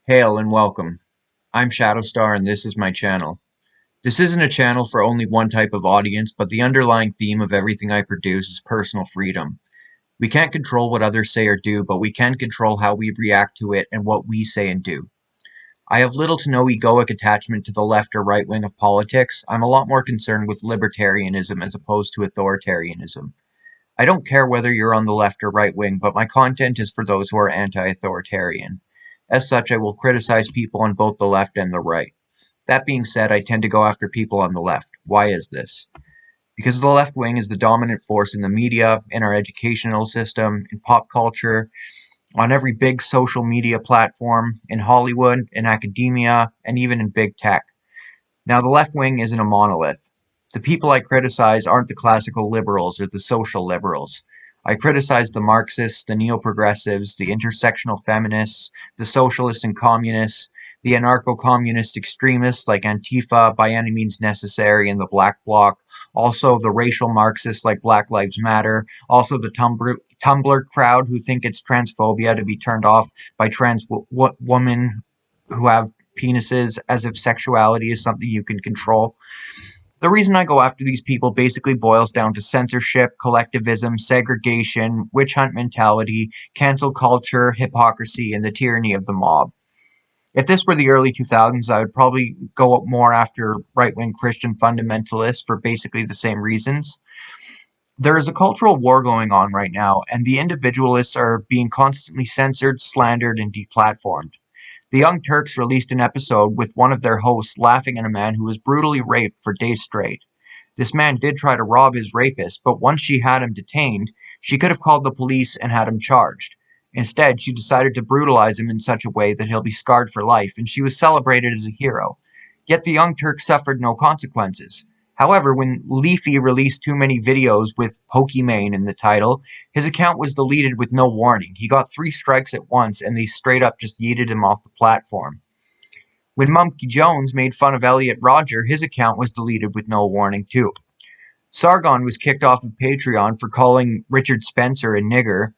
Hail and welcome. I'm Shadowstar and this is my channel. This isn't a channel for only one type of audience, but the underlying theme of everything I produce is personal freedom. We can't control what others say or do, but we can control how we react to it and what we say and do. I have little to no egoic attachment to the left or right wing of politics. I'm a lot more concerned with libertarianism as opposed to authoritarianism. I don't care whether you're on the left or right wing, but my content is for those who are anti-authoritarian. As such, I will criticize people on both the left and the right. That being said, I tend to go after people on the left. Why is this? Because the left wing is the dominant force in the media, in our educational system, in pop culture, on every big social media platform, in Hollywood, in academia, and even in big tech. Now, the left wing isn't a monolith. The people I criticize aren't the classical liberals or the social liberals. I criticize the Marxists, the neo-progressives, the intersectional feminists, the socialists and communists, the anarcho-communist extremists like Antifa, By Any Means Necessary, and the Black Bloc, also the racial Marxists like Black Lives Matter, also the Tumblr crowd who think it's transphobia to be turned off by trans women who have penises as if sexuality is something you can control. The reason I go after these people basically boils down to censorship, collectivism, segregation, witch hunt mentality, cancel culture, hypocrisy, and the tyranny of the mob. If this were the early 2000s, I would probably go up more after right-wing Christian fundamentalists for basically the same reasons. There is a cultural war going on right now, and the individualists are being constantly censored, slandered, and deplatformed. The Young Turks released an episode with one of their hosts laughing at a man who was brutally raped for days straight. This man did try to rob his rapist, but once she had him detained, she could have called the police and had him charged. Instead, she decided to brutalize him in such a way that he'll be scarred for life, and she was celebrated as a hero. Yet the Young Turks suffered no consequences. However, when Leafy released too many videos with Pokimane in the title, his account was deleted with no warning. He got 3 strikes at once, and they straight up just yeeted him off the platform. When Monkey Jones made fun of Elliot Rodger, his account was deleted with no warning too. Sargon was kicked off of Patreon for calling Richard Spencer a nigger.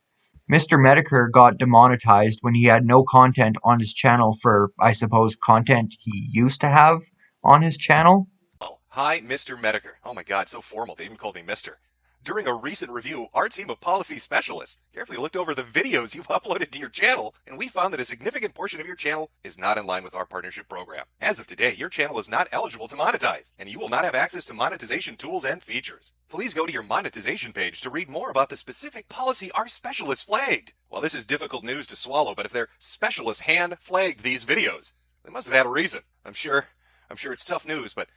Mr. Medicare got demonetized when he had no content on his channel for, I suppose, content he used to have on his channel. Oh, hi, Mr. Medicare. Oh my god, so formal. They even called me Mr. During a recent review, our team of policy specialists carefully looked over the videos you've uploaded to your channel, and we found that a significant portion of your channel is not in line with our partnership program. As of today, your channel is not eligible to monetize, and you will not have access to monetization tools and features. Please go to your monetization page to read more about the specific policy our specialists flagged. Well, this is difficult news to swallow, but if their specialists hand-flagged these videos, they must have had a reason. I'm sure it's tough news, but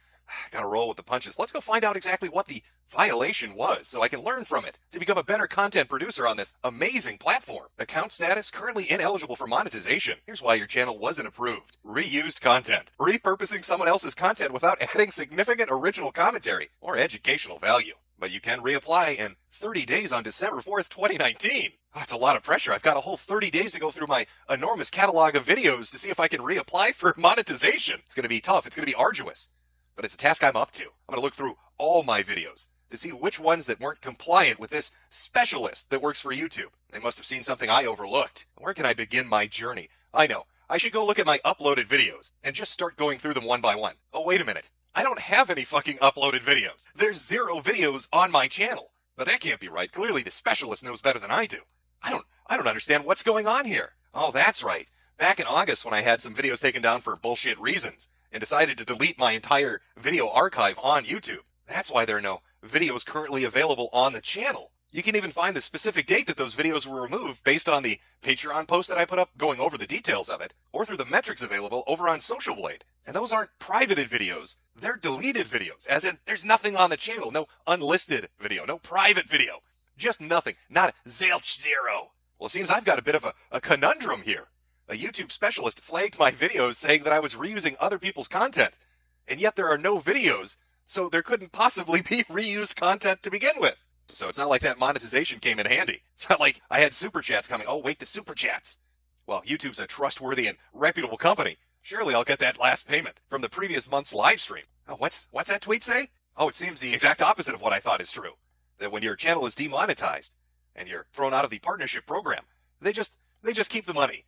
gotta roll with the punches. Let's go find out exactly what the violation was so I can learn from it to become a better content producer on this amazing platform. Account status currently ineligible for monetization. Here's why your channel wasn't approved. Reused content. Repurposing someone else's content without adding significant original commentary or educational value. But you can reapply in 30 days on December 4th, 2019. Oh, it's a lot of pressure. I've got a whole 30 days to go through my enormous catalog of videos to see if I can reapply for monetization. It's going to be tough. It's going to be arduous. But it's a task I'm up to. I'm going to look through all my videos to see which ones that weren't compliant with this specialist that works for YouTube. They must have seen something I overlooked. Where can I begin my journey? I know. I should go look at my uploaded videos and just start going through them one by one. Oh, wait a minute. I don't have any fucking uploaded videos. There's 0 videos on my channel. But that can't be right. Clearly the specialist knows better than I do. I don't understand what's going on here. Oh, that's right. Back in August when I had some videos taken down for bullshit reasons and decided to delete my entire video archive on YouTube. That's why there are no videos currently available on the channel. You can even find the specific date that those videos were removed based on the Patreon post that I put up going over the details of it, or through the metrics available over on Social Blade. And those aren't privated videos, they're deleted videos, as in there's nothing on the channel, no unlisted video, no private video, just nothing, not zilch zero. Well, it seems I've got a bit of a conundrum here. A YouTube specialist flagged my videos saying that I was reusing other people's content, and yet there are no videos, so there couldn't possibly be reused content to begin with. So it's not like that monetization came in handy. It's not like I had super chats coming. Oh, wait, the super chats. Well, YouTube's a trustworthy and reputable company. Surely I'll get that last payment from the previous month's live stream. Oh, what's that tweet say? Oh, it seems the exact opposite of what I thought is true. That when your channel is demonetized and you're thrown out of the partnership program, they just keep the money.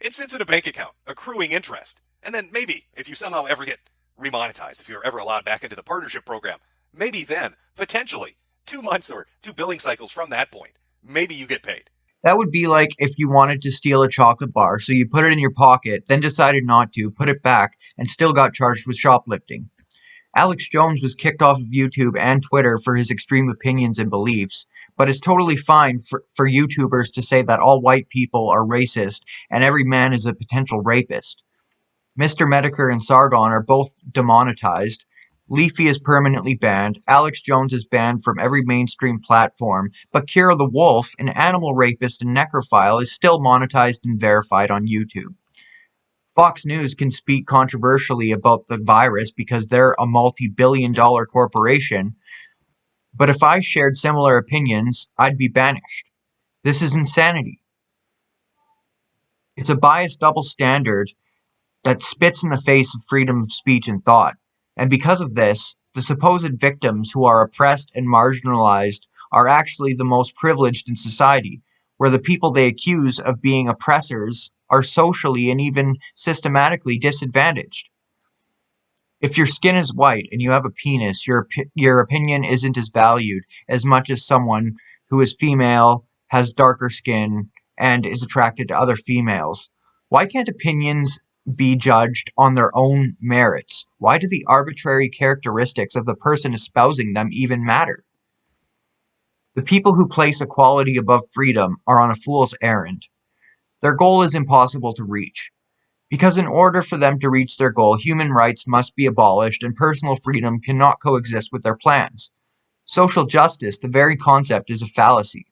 It sits in a bank account, accruing interest. And then maybe, if you somehow ever get remonetized, if you're ever allowed back into the partnership program, maybe then, potentially, 2 months or two billing cycles from that point, maybe you get paid. That would be like if you wanted to steal a chocolate bar, so you put it in your pocket, then decided not to, put it back, and still got charged with shoplifting. Alex Jones was kicked off of YouTube and Twitter for his extreme opinions and beliefs, but it's totally fine for YouTubers to say that all white people are racist and every man is a potential rapist. Mr. Medicare and Sargon are both demonetized. Leafy is permanently banned. Alex Jones is banned from every mainstream platform. But Kira the Wolf, an animal rapist and necrophile, is still monetized and verified on YouTube. Fox News can speak controversially about the virus because they're a multi-billion-dollar corporation. But if I shared similar opinions, I'd be banished. This is insanity. It's a biased double standard that spits in the face of freedom of speech and thought. And because of this, the supposed victims who are oppressed and marginalized are actually the most privileged in society, where the people they accuse of being oppressors are socially and even systematically disadvantaged. If your skin is white and you have a penis, your opinion isn't as valued as much as someone who is female, has darker skin, and is attracted to other females. Why can't opinions be judged on their own merits? Why do the arbitrary characteristics of the person espousing them even matter? The people who place equality above freedom are on a fool's errand. Their goal is impossible to reach. Because in order for them to reach their goal, human rights must be abolished and personal freedom cannot coexist with their plans. Social justice, the very concept, is a fallacy.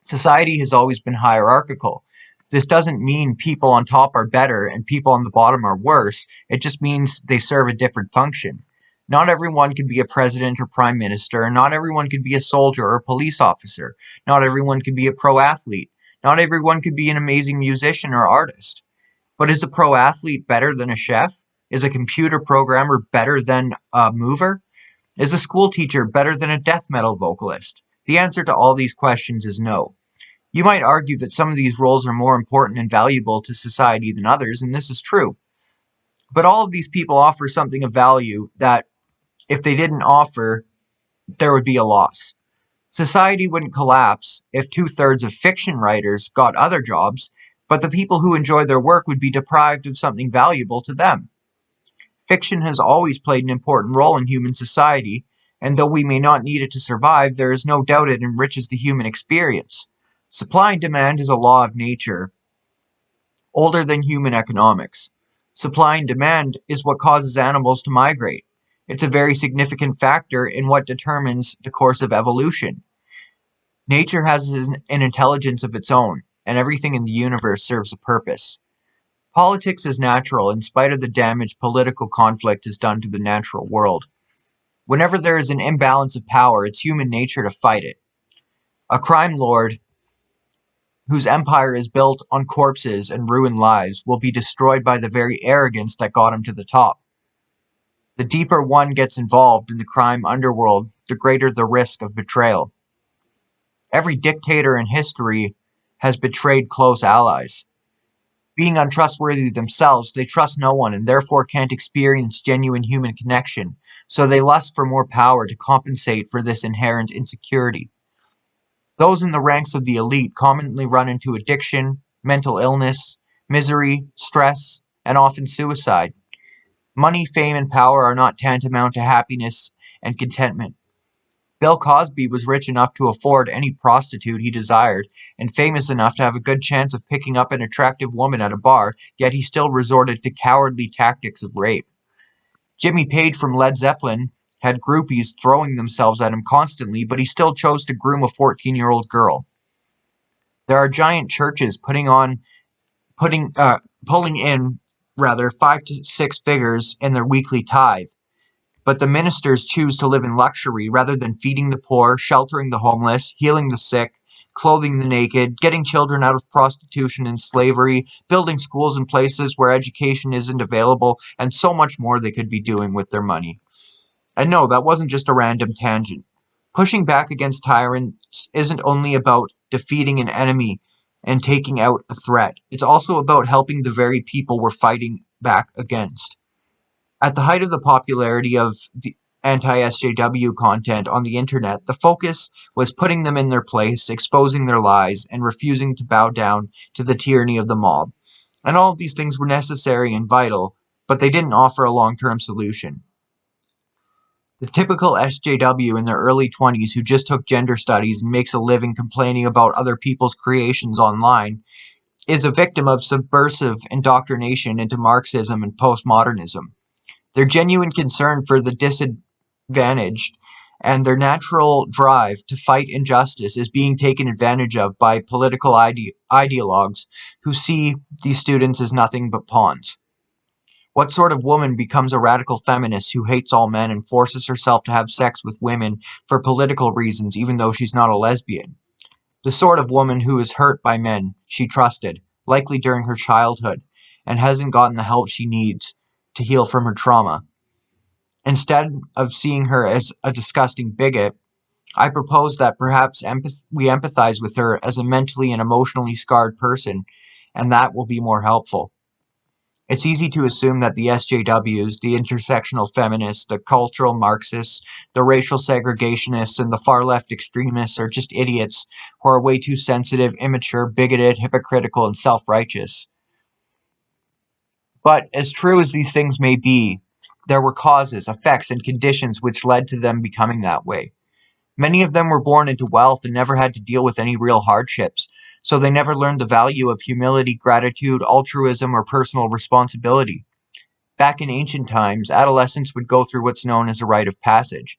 Society has always been hierarchical. This doesn't mean people on top are better and people on the bottom are worse. It just means they serve a different function. Not everyone can be a president or prime minister. Not everyone can be a soldier or a police officer. Not everyone can be a pro athlete. Not everyone can be an amazing musician or artist. But is a pro athlete better than a chef? Is a computer programmer better than a mover? Is a school teacher better than a death metal vocalist? The answer to all these questions is no. You might argue that some of these roles are more important and valuable to society than others, and this is true. But all of these people offer something of value that, if they didn't offer, there would be a loss. Society wouldn't collapse if 2/3 of fiction writers got other jobs, but the people who enjoy their work would be deprived of something valuable to them. Fiction has always played an important role in human society, and though we may not need it to survive, there is no doubt it enriches the human experience. Supply and demand is a law of nature, older than human economics. Supply and demand is what causes animals to migrate. It's a very significant factor in what determines the course of evolution. Nature has an intelligence of its own, and everything in the universe serves a purpose. Politics is natural in spite of the damage political conflict has done to the natural world. Whenever there is an imbalance of power, it's human nature to fight it. A crime lord whose empire is built on corpses and ruined lives will be destroyed by the very arrogance that got him to the top. The deeper one gets involved in the crime underworld, the greater the risk of betrayal. Every dictator in history has betrayed close allies. Being untrustworthy themselves, they trust no one and therefore can't experience genuine human connection, so they lust for more power to compensate for this inherent insecurity. Those in the ranks of the elite commonly run into addiction, mental illness, misery, stress, and often suicide. Money, fame, and power are not tantamount to happiness and contentment. Bill Cosby was rich enough to afford any prostitute he desired, and famous enough to have a good chance of picking up an attractive woman at a bar, yet he still resorted to cowardly tactics of rape. Jimmy Page from Led Zeppelin had groupies throwing themselves at him constantly, but he still chose to groom a 14-year-old girl. There are giant churches pulling in 5 to 6 figures in their weekly tithe. But the ministers choose to live in luxury rather than feeding the poor, sheltering the homeless, healing the sick, clothing the naked, getting children out of prostitution and slavery, building schools in places where education isn't available, and so much more they could be doing with their money. And no, that wasn't just a random tangent. Pushing back against tyrants isn't only about defeating an enemy and taking out a threat. It's also about helping the very people we're fighting back against. At the height of the popularity of the anti-SJW content on the internet, the focus was putting them in their place, exposing their lies, and refusing to bow down to the tyranny of the mob. And all of these things were necessary and vital, but they didn't offer a long-term solution. The typical SJW in their early 20s who just took gender studies and makes a living complaining about other people's creations online is a victim of subversive indoctrination into Marxism and postmodernism. Their genuine concern for the disadvantaged and their natural drive to fight injustice is being taken advantage of by political ideologues who see these students as nothing but pawns. What sort of woman becomes a radical feminist who hates all men and forces herself to have sex with women for political reasons even though she's not a lesbian? The sort of woman who is hurt by men she trusted, likely during her childhood, and hasn't gotten the help she needs to heal from her trauma. Instead of seeing her as a disgusting bigot, I propose that perhaps we empathize with her as a mentally and emotionally scarred person, and that will be more helpful. It's easy to assume that the SJWs, the intersectional feminists, the cultural Marxists, the racial segregationists, and the far-left extremists are just idiots who are way too sensitive, immature, bigoted, hypocritical, and self-righteous. But as true as these things may be, there were causes, effects, and conditions which led to them becoming that way. Many of them were born into wealth and never had to deal with any real hardships, so they never learned the value of humility, gratitude, altruism, or personal responsibility. Back in ancient times, adolescents would go through what's known as a rite of passage.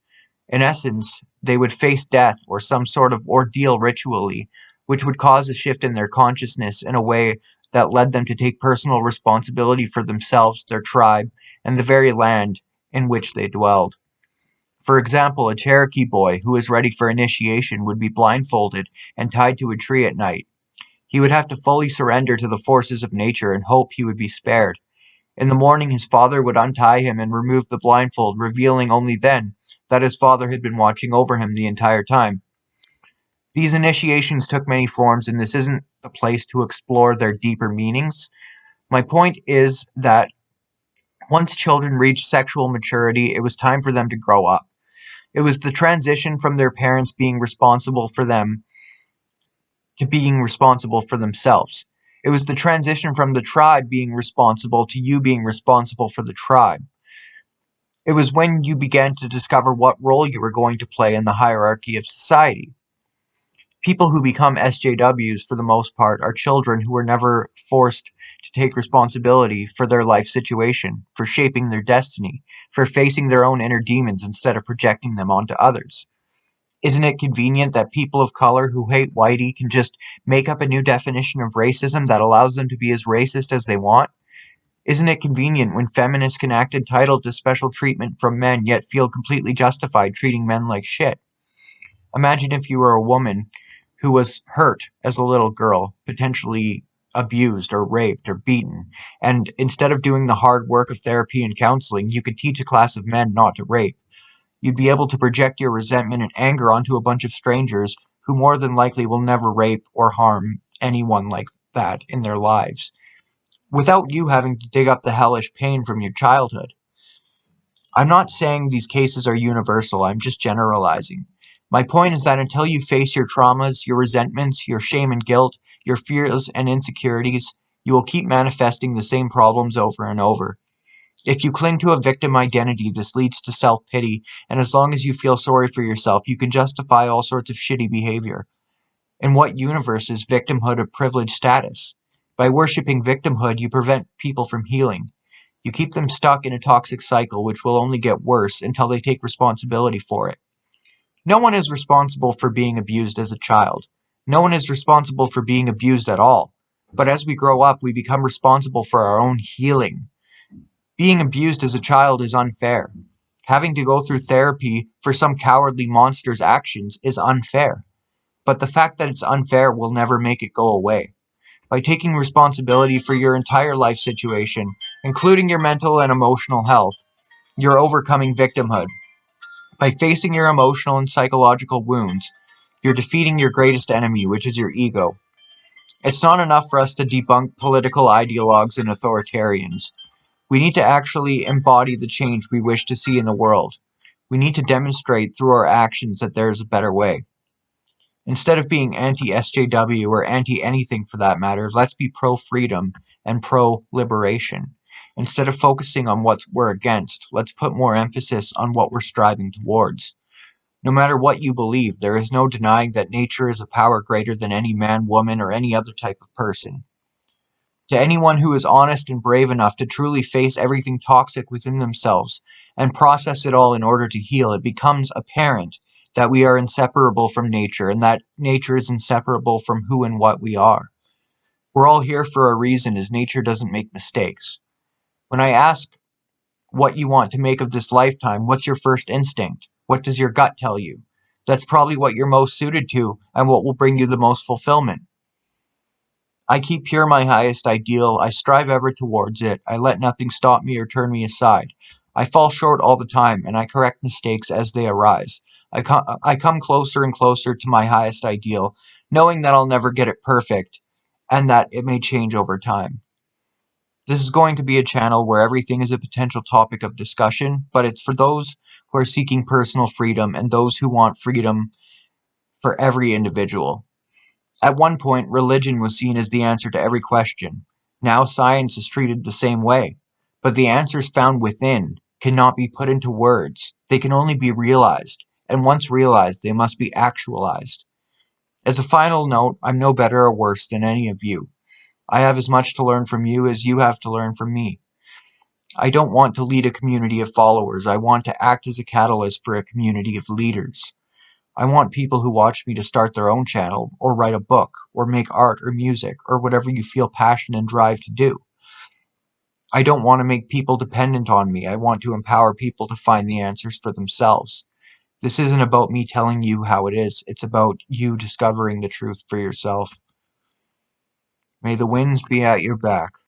In essence, they would face death or some sort of ordeal ritually, which would cause a shift in their consciousness in a way that led them to take personal responsibility for themselves, their tribe, and the very land in which they dwelled. For example, a Cherokee boy who was ready for initiation would be blindfolded and tied to a tree at night. He would have to fully surrender to the forces of nature and hope he would be spared. In the morning, his father would untie him and remove the blindfold, revealing only then that his father had been watching over him the entire time. These initiations took many forms, and this isn't the place to explore their deeper meanings. My point is that once children reached sexual maturity, it was time for them to grow up. It was the transition from their parents being responsible for them to being responsible for themselves. It was the transition from the tribe being responsible to you being responsible for the tribe. It was when you began to discover what role you were going to play in the hierarchy of society. People who become SJWs, for the most part, are children who were never forced to take responsibility for their life situation, for shaping their destiny, for facing their own inner demons instead of projecting them onto others. Isn't it convenient that people of color who hate whitey can just make up a new definition of racism that allows them to be as racist as they want? Isn't it convenient when feminists can act entitled to special treatment from men yet feel completely justified treating men like shit? Imagine if you were a woman who was hurt as a little girl, potentially abused or raped or beaten, and instead of doing the hard work of therapy and counseling, you could teach a class of men not to rape. You'd be able to project your resentment and anger onto a bunch of strangers who more than likely will never rape or harm anyone like that in their lives, without you having to dig up the hellish pain from your childhood. I'm not saying these cases are universal, I'm just generalizing. My point is that until you face your traumas, your resentments, your shame and guilt, your fears and insecurities, you will keep manifesting the same problems over and over. If you cling to a victim identity, this leads to self-pity, and as long as you feel sorry for yourself, you can justify all sorts of shitty behavior. In what universe is victimhood a privileged status? By worshipping victimhood, you prevent people from healing. You keep them stuck in a toxic cycle which will only get worse until they take responsibility for it. No one is responsible for being abused as a child. No one is responsible for being abused at all. But as we grow up, we become responsible for our own healing. Being abused as a child is unfair. Having to go through therapy for some cowardly monster's actions is unfair. But the fact that it's unfair will never make it go away. By taking responsibility for your entire life situation, including your mental and emotional health, you're overcoming victimhood. By facing your emotional and psychological wounds, you're defeating your greatest enemy, which is your ego. It's not enough for us to debunk political ideologues and authoritarians. We need to actually embody the change we wish to see in the world. We need to demonstrate through our actions that there is a better way. Instead of being anti-SJW or anti-anything for that matter, let's be pro-freedom and pro-liberation. Instead of focusing on what we're against, let's put more emphasis on what we're striving towards. No matter what you believe, there is no denying that nature is a power greater than any man, woman, or any other type of person. To anyone who is honest and brave enough to truly face everything toxic within themselves and process it all in order to heal, it becomes apparent that we are inseparable from nature and that nature is inseparable from who and what we are. We're all here for a reason, as nature doesn't make mistakes. When I ask what you want to make of this lifetime, what's your first instinct? What does your gut tell you? That's probably what you're most suited to and what will bring you the most fulfillment. I keep pure my highest ideal. I strive ever towards it. I let nothing stop me or turn me aside. I fall short all the time, and I correct mistakes as they arise. I come closer and closer to my highest ideal, knowing that I'll never get it perfect, and that it may change over time. This is going to be a channel where everything is a potential topic of discussion, but it's for those who are seeking personal freedom and those who want freedom for every individual. At one point, religion was seen as the answer to every question. Now science is treated the same way. But the answers found within cannot be put into words. They can only be realized. And once realized, they must be actualized. As a final note, I'm no better or worse than any of you. I have as much to learn from you as you have to learn from me. I don't want to lead a community of followers. I want to act as a catalyst for a community of leaders. I want people who watch me to start their own channel, or write a book, or make art or music, or whatever you feel passion and drive to do. I don't want to make people dependent on me. I want to empower people to find the answers for themselves. This isn't about me telling you how it is. It's about you discovering the truth for yourself. May the winds be at your back.